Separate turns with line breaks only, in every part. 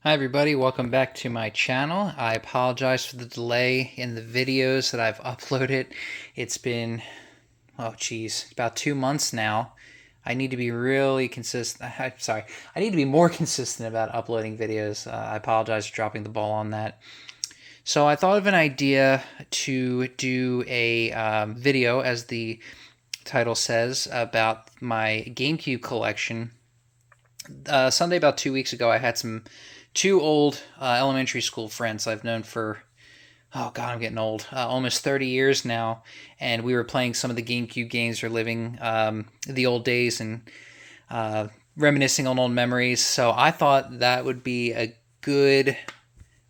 Hi everybody, welcome back to my channel. I apologize for the delay in the videos that I've uploaded. It's been, oh geez, about 2 months now. I need to be really consistent. I need to be more consistent about uploading videos. I apologize for dropping the ball on that. So I thought of an idea to do a video, as the title says, about my GameCube collection. Sunday, about 2 weeks ago, I had two old elementary school friends I've known for, oh god, I'm getting old, almost 30 years now, and we were playing some of the GameCube games, or living the old days and reminiscing on old memories. So I thought that would be a good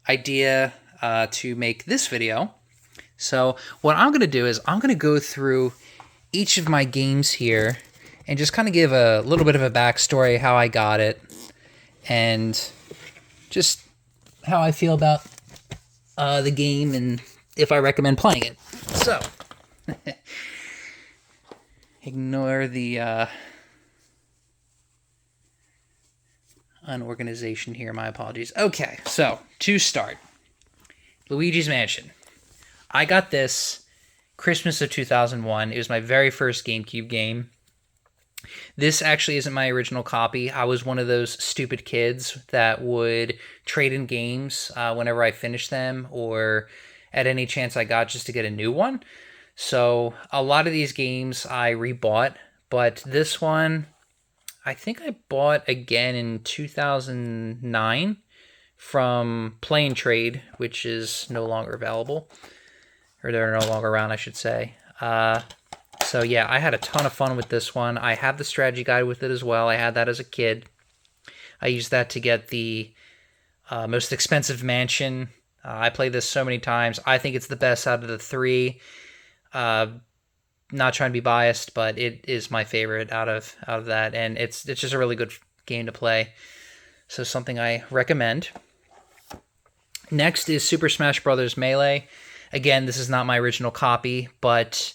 idea to make this video. So what I'm going to do is I'm going to go through each of my games here and just kind of give a little bit of a backstory, how I got it, and just how I feel about the game and if I recommend playing it. So, ignore the unorganization here. My apologies. Okay, so to start, Luigi's Mansion. I got this Christmas of 2001. It was my very first GameCube game. This actually isn't my original copy. I was one of those stupid kids that would trade in games whenever I finished them, or at any chance I got, just to get a new one. So a lot of these games I rebought, but this one I think I bought again in 2009 from Play and Trade, which is no longer available, or they're no longer around, I should say. So yeah, I had a ton of fun with this one. I have the strategy guide with it as well. I had that as a kid. I used that to get the most expensive mansion. I played this so many times. I think it's the best out of the three. Not trying to be biased, but it is my favorite out of that, and it's just a really good game to play. So something I recommend. Next is Super Smash Bros. Melee. Again, this is not my original copy, but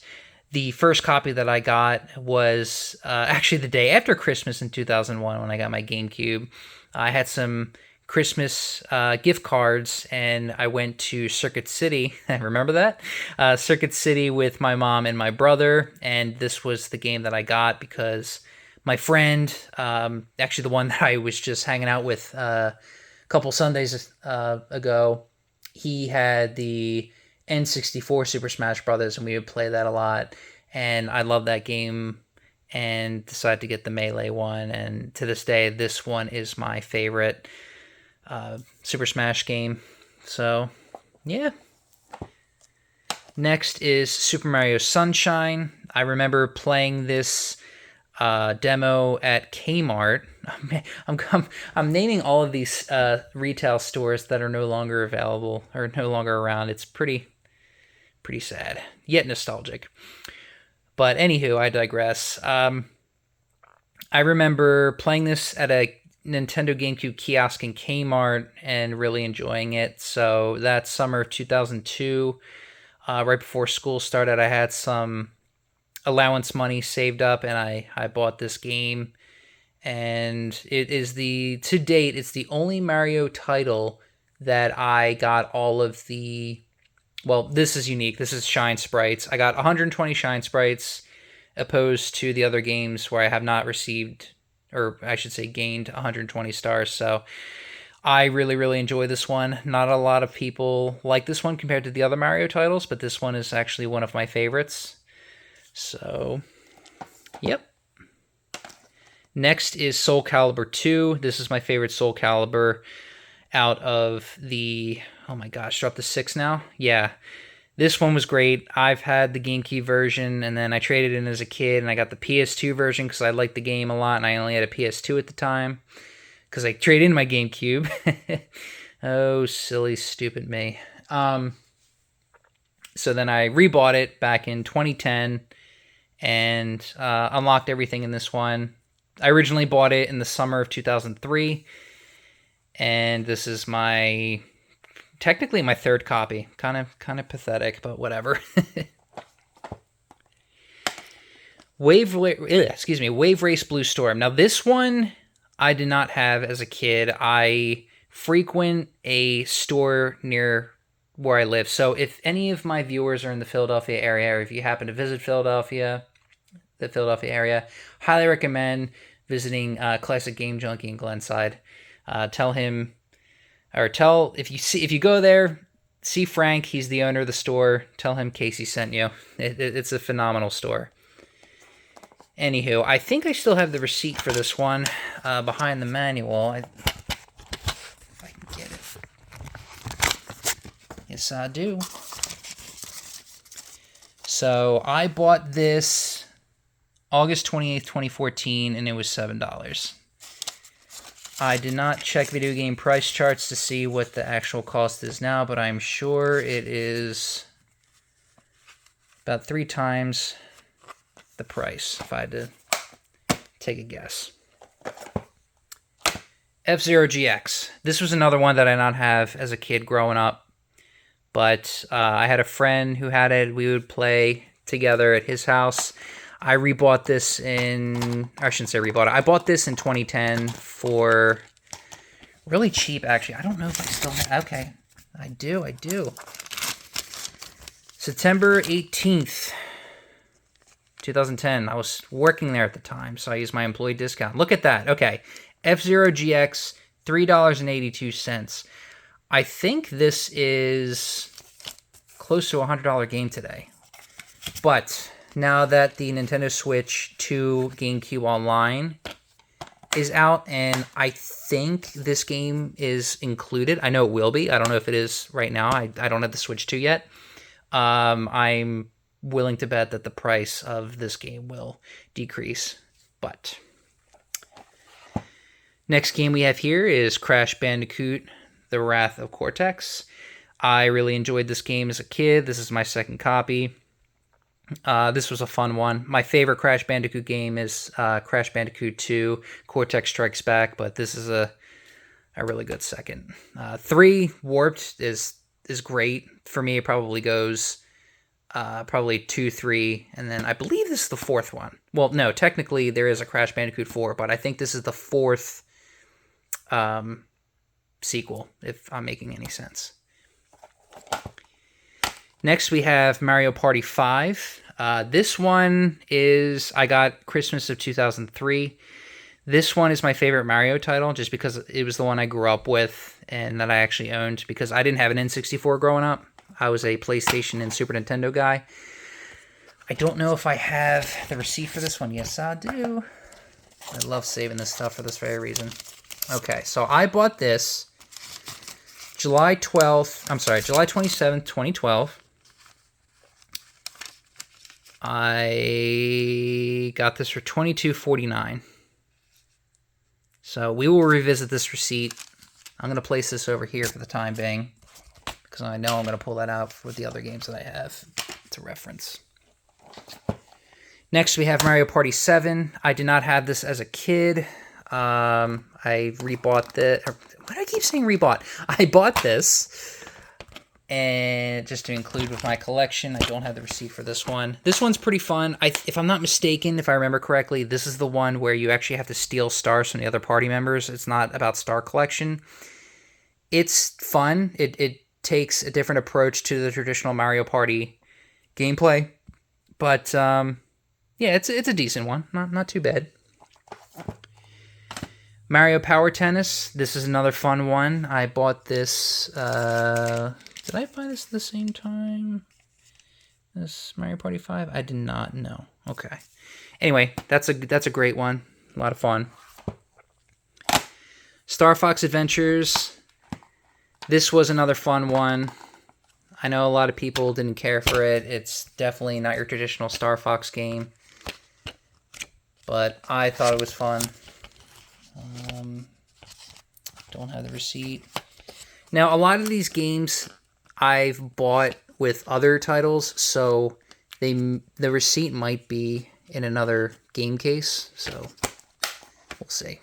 the first copy that I got was actually the day after Christmas in 2001 when I got my GameCube. I had some Christmas gift cards, and I went to Circuit City. Remember that? Circuit City with my mom and my brother, and this was the game that I got because my friend, actually the one that I was just hanging out with a couple Sundays ago, he had the N64 Super Smash Brothers, and we would play that a lot, and I love that game and decided to get the Melee one, and to this day this one is my favorite Super Smash game. So yeah. Next is Super Mario Sunshine. I remember playing this demo at Kmart. I'm naming all of these retail stores that are no longer available or no longer around. It's pretty sad, yet nostalgic. But anywho, I digress. I remember playing this at a Nintendo GameCube kiosk in Kmart and really enjoying it. So that summer of 2002, right before school started, I had some allowance money saved up, and I bought this game. And it is to date, it's the only Mario title that I got all of the, well, this is unique. This is Shine Sprites. I got 120 Shine Sprites, opposed to the other games where I have not received, or I should say gained, 120 stars. So I really, really enjoy this one. Not a lot of people like this one compared to the other Mario titles, but this one is actually one of my favorites. So, yep. Next is Soul Calibur 2. This is my favorite Soul Calibur out of the, oh my gosh, drop to 6 now? Yeah. This one was great. I've had the GameCube version, and then I traded in as a kid, and I got the PS2 version because I liked the game a lot, and I only had a PS2 at the time because I traded in my GameCube. Oh, silly, stupid me. So then I rebought it back in 2010 and unlocked everything in this one. I originally bought it in the summer of 2003, and this is technically my third copy. Kind of pathetic, but whatever. Wave Race Blue Storm. Now this one I did not have as a kid. I frequent a store near where I live. So if any of my viewers are in the Philadelphia area, or if you happen to visit the Philadelphia area, highly recommend visiting Classic Game Junkie in Glenside. Tell him, or tell if you go there, see Frank. He's the owner of the store. Tell him Casey sent you. It's a phenomenal store. Anywho, I think I still have the receipt for this one behind the manual. If I can get it. Yes, I do. So I bought this August 28th, 2014, and it was $7. I did not check video game price charts to see what the actual cost is now, but I'm sure it is about 3 times the price, if I had to take a guess. F-Zero GX. This was another one that I did not have as a kid growing up, but I had a friend who had it. We would play together at his house. I rebought this I shouldn't say rebought it. I bought this in 2010 for really cheap, actually. I don't know if I still have. Okay, I do. September 18th. 2010. I was working there at the time, so I used my employee discount. Look at that. Okay. F-Zero GX, $3.82. I think this is close to a $100 game today. But now that the Nintendo Switch 2 GameCube Online is out, and I think this game is included. I know it will be. I don't know if it is right now. I don't have the Switch 2 yet. I'm willing to bet that the price of this game will decrease. But next game we have here is Crash Bandicoot: The Wrath of Cortex. I really enjoyed this game as a kid. This is my second copy. This was a fun one. My favorite Crash Bandicoot game is Crash Bandicoot 2 Cortex Strikes Back, but this is a really good second. 3 Warped is great. For me, it probably goes probably 2, 3, and then I believe this is the 4th one. Well, no, technically there is a Crash Bandicoot 4, but I think this is the 4th sequel, if I'm making any sense. Next, we have Mario Party 5. This one is, I got Christmas of 2003. This one is my favorite Mario title, just because it was the one I grew up with and that I actually owned, because I didn't have an N64 growing up. I was a PlayStation and Super Nintendo guy. I don't know if I have the receipt for this one. Yes, I do. I love saving this stuff for this very reason. Okay, so I bought this July 27th, 2012. I got this for $22.49. So we will revisit this receipt. I'm going to place this over here for the time being, because I know I'm going to pull that out for the other games that I have to reference. Next, we have Mario Party 7. I did not have this as a kid. I rebought this. Why do I keep saying rebought? I bought this, and just to include with my collection. I don't have the receipt for this one. This one's pretty fun. If I'm not mistaken, if I remember correctly, this is the one where you actually have to steal stars from the other party members. It's not about star collection. It's fun. It takes a different approach to the traditional Mario Party gameplay, but yeah, it's a decent one. Not too bad. Mario Power Tennis. This is another fun one. I bought this. Did I buy this at the same time as Mario Party 5? I did not know. Okay. Anyway, that's a great one. A lot of fun. Star Fox Adventures. This was another fun one. I know a lot of people didn't care for it. It's definitely not your traditional Star Fox game, but I thought it was fun. Don't have the receipt. Now, a lot of these games I've bought with other titles, so the receipt might be in another game case, so we'll see.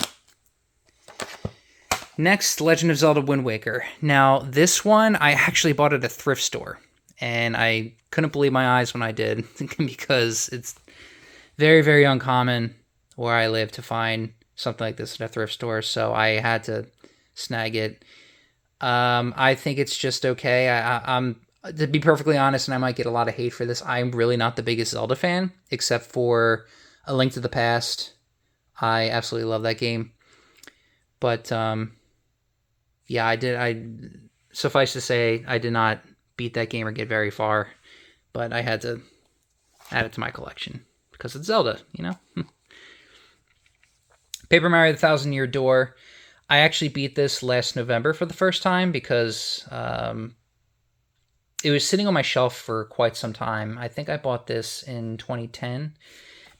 Next, Legend of Zelda Wind Waker. Now, this one, I actually bought at a thrift store, and I couldn't believe my eyes when I did, because it's very, very uncommon where I live to find something like this at a thrift store, so I had to snag it. I think it's just okay. I'm to be perfectly honest, and I might get a lot of hate for this. I'm really not the biggest Zelda fan, except for A Link to the Past. I absolutely love that game. But yeah, I suffice to say, I did not beat that game or get very far, but I had to add it to my collection because it's Zelda, you know. Paper Mario: The Thousand Year Door. I actually beat this last November for the first time because it was sitting on my shelf for quite some time. I think I bought this in 2010.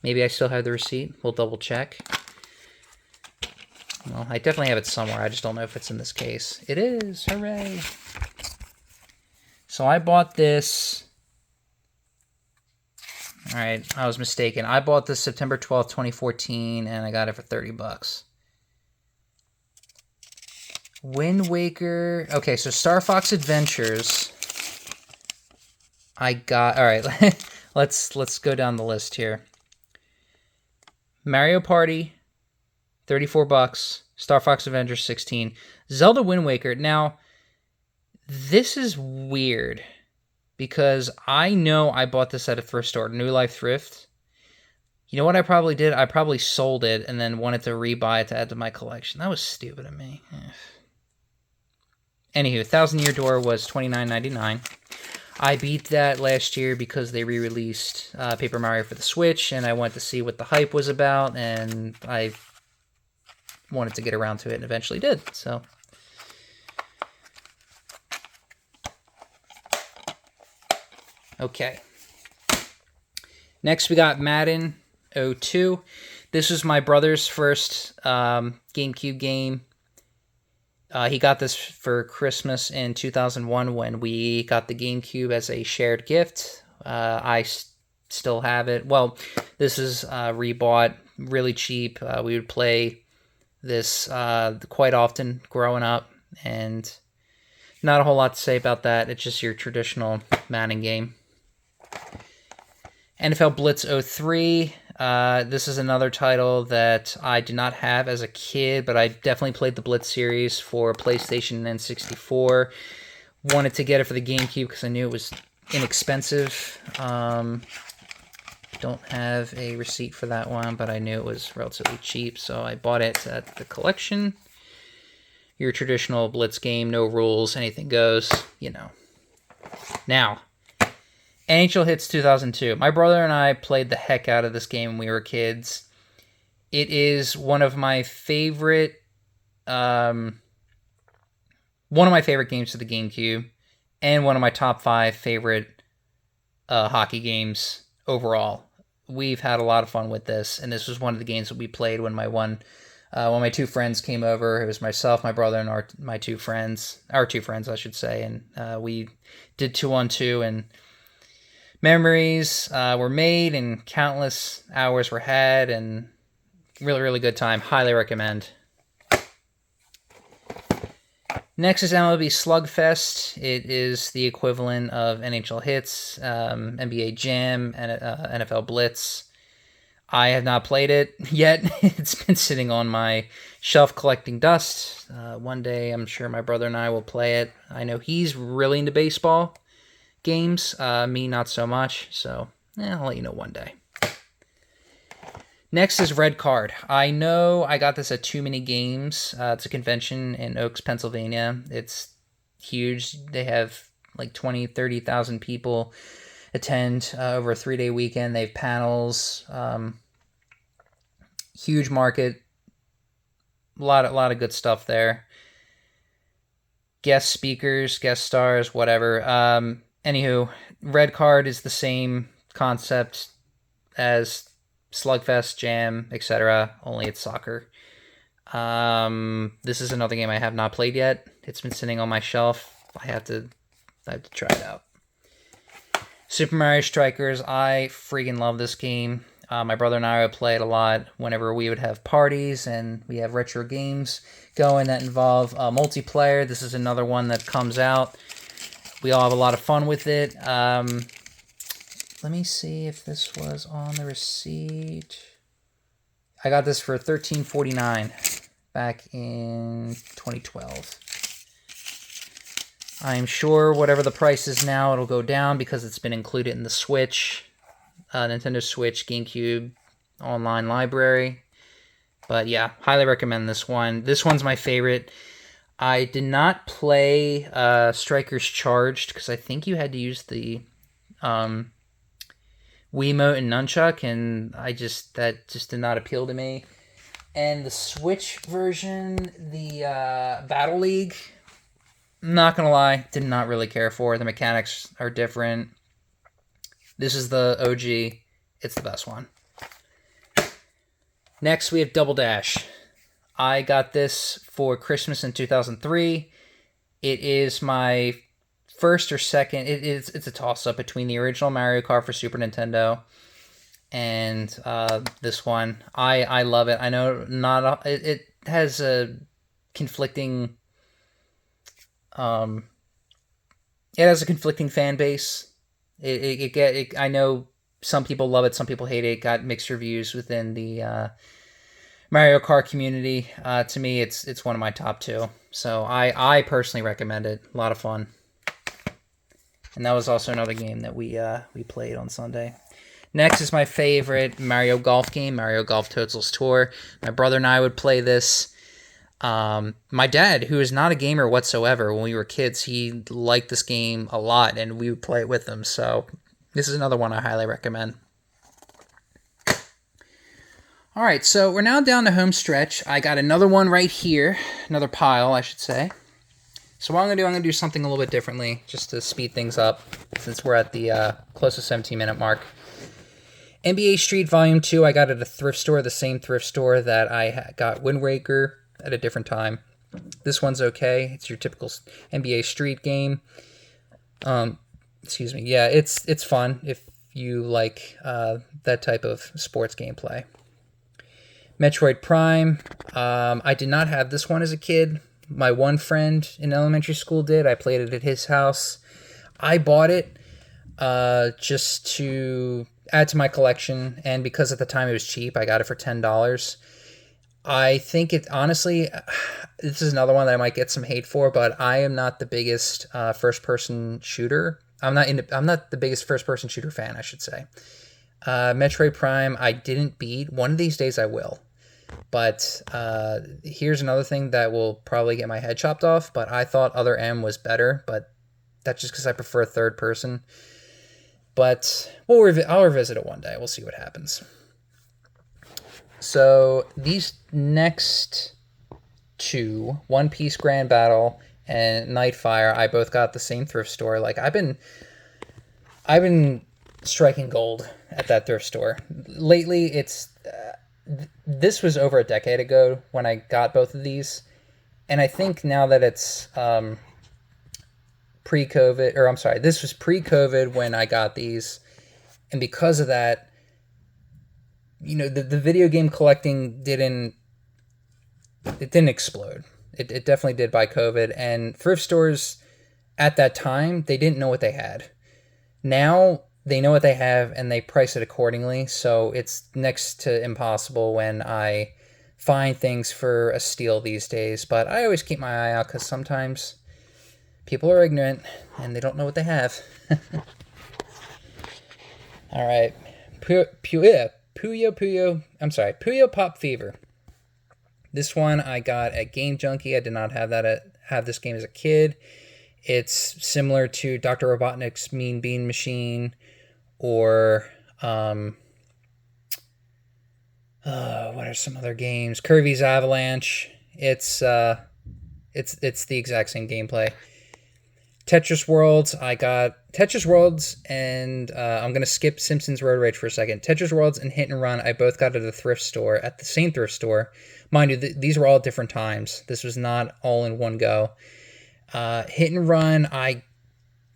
Maybe I still have the receipt. We'll double check. Well, I definitely have it somewhere. I just don't know if it's in this case. It is. Hooray. So I bought this. All right, I was mistaken. I bought this September 12th, 2014, and I got it for $30. Wind Waker. Okay, so Star Fox Adventures. I got. All right, let's go down the list here. Mario Party, $34. Star Fox Adventures, $16. Zelda Wind Waker. Now, this is weird because I know I bought this at a thrift store, New Life Thrift. You know what I probably did? I probably sold it and then wanted to rebuy it to add to my collection. That was stupid of me. Anywho, Thousand Year Door was $29.99. I beat that last year because they re-released Paper Mario for the Switch, and I wanted to see what the hype was about, and I wanted to get around to it and eventually did. So okay. Next we got Madden 02. This was my brother's first GameCube game. He got this for Christmas in 2001 when we got the GameCube as a shared gift. I still have it. Well, this is rebought, really cheap. We would play this quite often growing up, and not a whole lot to say about that. It's just your traditional Madden game. NFL Blitz 03. This is another title that I did not have as a kid, but I definitely played the Blitz series for PlayStation and N64. Wanted to get it for the GameCube because I knew it was inexpensive. Don't have a receipt for that one, but I knew it was relatively cheap, so I bought it at the collection. Your traditional Blitz game, no rules, anything goes, you know. Now, NHL Hits 2002. My brother and I played the heck out of this game when we were kids. It is one of my favorite games for the GameCube, and one of my top 5 favorite hockey games overall. We've had a lot of fun with this, and this was one of the games that we played when my two friends came over. It was myself, my brother, and our two friends, I should say, and we did 2-on-2, and memories were made, and countless hours were had, and really, really good time. Highly recommend. Next is MLB Slugfest. It is the equivalent of NHL Hits, NBA Jam, and NFL Blitz. I have not played it yet. It's been sitting on my shelf collecting dust. One day, I'm sure my brother and I will play it. I know he's really into baseball games. Me, not so much. So, I'll let you know one day. Next is Red Card. I know I got this at Too Many Games. It's a convention in Oaks, Pennsylvania. It's huge. They have like 20, 30,000 people attend over a 3-day weekend. They have panels. Huge market. A lot of good stuff there. Guest speakers, guest stars, whatever. Anywho, Red Card is the same concept as Slugfest, Jam, etc. Only it's soccer. This is another game I have not played yet. It's been sitting on my shelf. I have to try it out. Super Mario Strikers. I freaking love this game. My brother and I would play it a lot whenever we would have parties, and we have retro games going that involve multiplayer. This is another one that comes out. We all have a lot of fun with it. Let me see if this was on the receipt. I got this for $13.49 back in 2012. I'm sure whatever the price is now, it'll go down because it's been included in the Switch, Nintendo Switch, GameCube online library. But yeah, highly recommend this one. This one's my favorite. I did not play Strikers Charged because I think you had to use the Wiimote and Nunchuck, and that just did not appeal to me. And the Switch version, the Battle League, not gonna lie, did not really care for. The mechanics are different. This is the OG. It's the best one. Next, we have Double Dash. I got this for Christmas in 2003. It is my first or second. It's a toss-up between the original Mario Kart for Super Nintendo and this one. I love it. I know it has a conflicting. It has a conflicting fan base. I know some people love it, some people hate it. It got mixed reviews within the Mario Kart community. To me, it's one of my top two. So I personally recommend it. A lot of fun. And that was also another game that we played on Sunday. Next is my favorite Mario Golf game, Mario Golf Toadstool Tour. My brother and I would play this. My dad, who is not a gamer whatsoever, when we were kids, he liked this game a lot, and we would play it with him. So this is another one I highly recommend. All right, so we're now down the home stretch. I got another one right here, another pile, I should say. So what I'm going to do something a little bit differently, just to speed things up, since we're at the close to 17-minute mark. NBA Street Volume 2, I got at a thrift store, the same thrift store that I got Wind Waker at a different time. This one's okay. It's your typical NBA Street game. Excuse me. Yeah, it's fun if you like that type of sports gameplay. Metroid Prime. I did not have this one as a kid. My one friend in elementary school did. I played it at his house. I bought it just to add to my collection, and because at the time it was cheap, I got it for $10. I think honestly, this is another one that I might get some hate for, but I am not the biggest first-person shooter. I'm not the biggest first-person shooter fan, I should say. Metroid Prime, I didn't beat. One of these days I will. But here's another thing that will probably get my head chopped off, but I thought Other M was better, but that's just because I prefer third person. But I'll revisit it one day. We'll see what happens. So these next two, One Piece Grand Battle and Nightfire, I both got at the same thrift store. Like I've been striking gold at that thrift store lately. This was over a decade ago when I got both of these, and I think now that it's pre-COVID, or I'm sorry, this was pre-COVID when I got these, and because of that, you know, the video game collecting didn't explode. It definitely did by COVID, and thrift stores at that time, they didn't know what they had. Now they know what they have and they price it accordingly, so it's next to impossible when I find things for a steal these days, but I always keep my eye out because sometimes people are ignorant and they don't know what they have. All right. Puyo Pop Fever. This one I got at Game Junkie. I did not have this game as a kid. It's similar to Dr. Robotnik's Mean Bean Machine, or what are some other games? Kirby's Avalanche. It's the exact same gameplay. Tetris Worlds. I got Tetris Worlds, and I'm going to skip Simpsons Road Rage for a second. Tetris Worlds and Hit and Run, I both got at the same thrift store. Mind you, these were all at different times. This was not all in one go. Hit and Run, Hit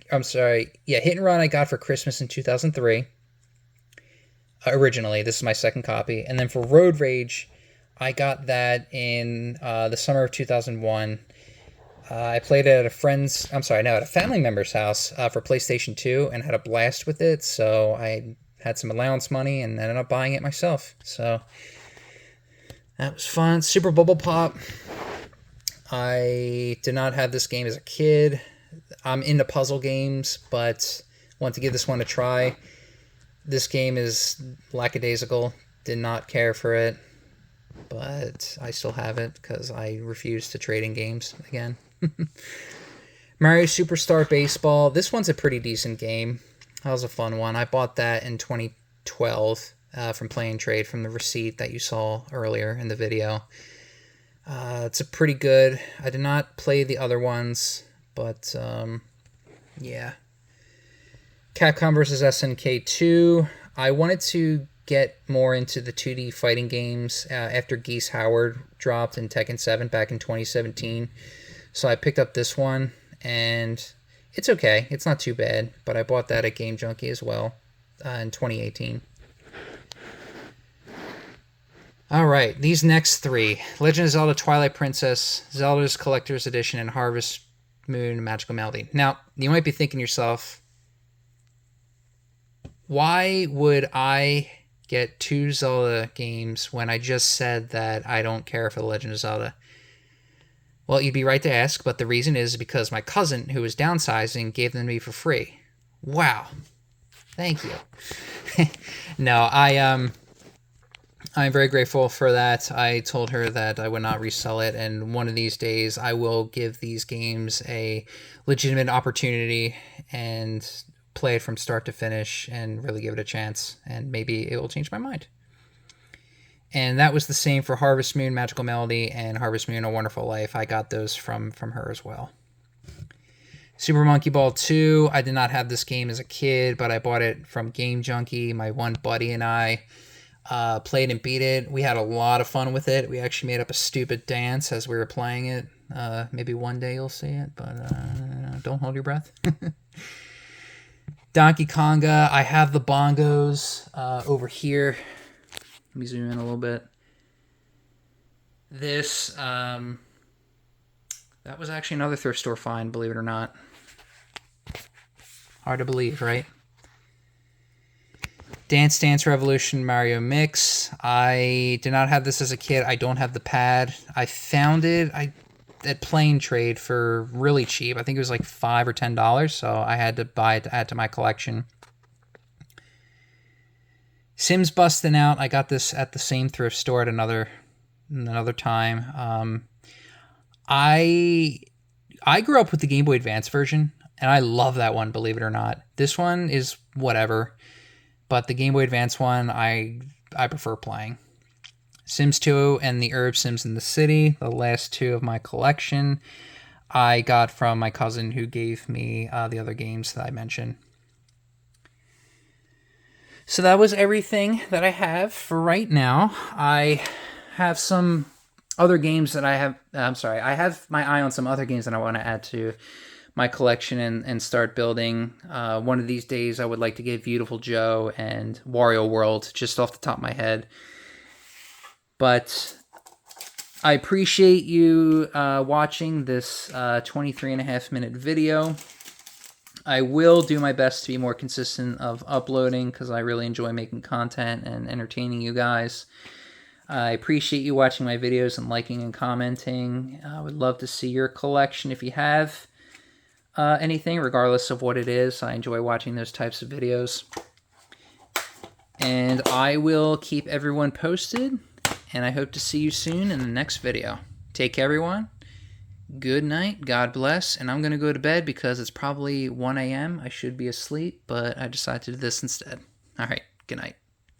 and Run I got for Christmas in 2003. Originally, this is my second copy. And then for Road Rage, I got that in the summer of 2001. I played it at a family member's house for PlayStation 2 and had a blast with it. So I had some allowance money and ended up buying it myself. So that was fun. Super Bubble Pop. I did not have this game as a kid. I'm into puzzle games, but want to give this one a try. This game is lackadaisical. Did not care for it, but I still have it because I refuse to trade in games again. Mario Superstar Baseball. This one's a pretty decent game. That was a fun one. I bought that in 2012 from Play and Trade from the receipt that you saw earlier in the video. It's a pretty good. I did not play the other ones, but yeah. Capcom vs. SNK 2. I wanted to get more into the 2D fighting games after Geese Howard dropped in Tekken 7 back in 2017. So I picked up this one, and it's okay. It's not too bad, but I bought that at Game Junkie as well in 2018. Alright, these next three. Legend of Zelda Twilight Princess, Zelda's Collector's Edition, and Harvest Moon Magical Melody. Now, you might be thinking to yourself, why would I get 2 Zelda games when I just said that I don't care for The Legend of Zelda? Well, you'd be right to ask, but the reason is because my cousin, who was downsizing, gave them to me for free. Wow. Thank you. No, I'm very grateful for that. I told her that I would not resell it, and one of these days I will give these games a legitimate opportunity and play it from start to finish and really give it a chance, and maybe it will change my mind. And that was the same for Harvest Moon Magical Melody and Harvest Moon A Wonderful Life. I got those from her as well. Super Monkey Ball 2. I did not have this game as a kid, but I bought it from Game Junkie. My one buddy and I played and beat it. We had a lot of fun with it. We actually made up a stupid dance as we were playing it. Maybe one day you'll see it, but don't hold your breath. Donkey Konga. I have the bongos over here. Let me zoom in a little bit. This, that was actually another thrift store find, believe it or not. Hard to believe, right? Dance Dance Revolution Mario Mix. I did not have this as a kid. I don't have the pad. I found it at Play and Trade for really cheap. I think it was like $5 or $10, so I had to buy it to add to my collection. Sims Bustin' Out. I got this at the same thrift store at another time. I grew up with the Game Boy Advance version, and I love that one, believe it or not. This one is whatever, but the Game Boy Advance one I prefer playing. Sims 2 and the Herb Sims in the City, the last two of my collection, I got from my cousin who gave me the other games that I mentioned. So that was everything that I have for right now. I have some other games that I have my eye on some other games that I want to add to my collection and start building. One of these days I would like to get Beautiful Joe and Wario World just off the top of my head. But I appreciate you watching this 23.5-minute video. I will do my best to be more consistent of uploading because I really enjoy making content and entertaining you guys. I appreciate you watching my videos and liking and commenting. I would love to see your collection if you have anything, regardless of what it is. I enjoy watching those types of videos. And I will keep everyone posted. And I hope to see you soon in the next video. Take care, everyone. Good night. God bless. And I'm going to go to bed because it's probably 1 a.m. I should be asleep, but I decided to do this instead. All right. Good night.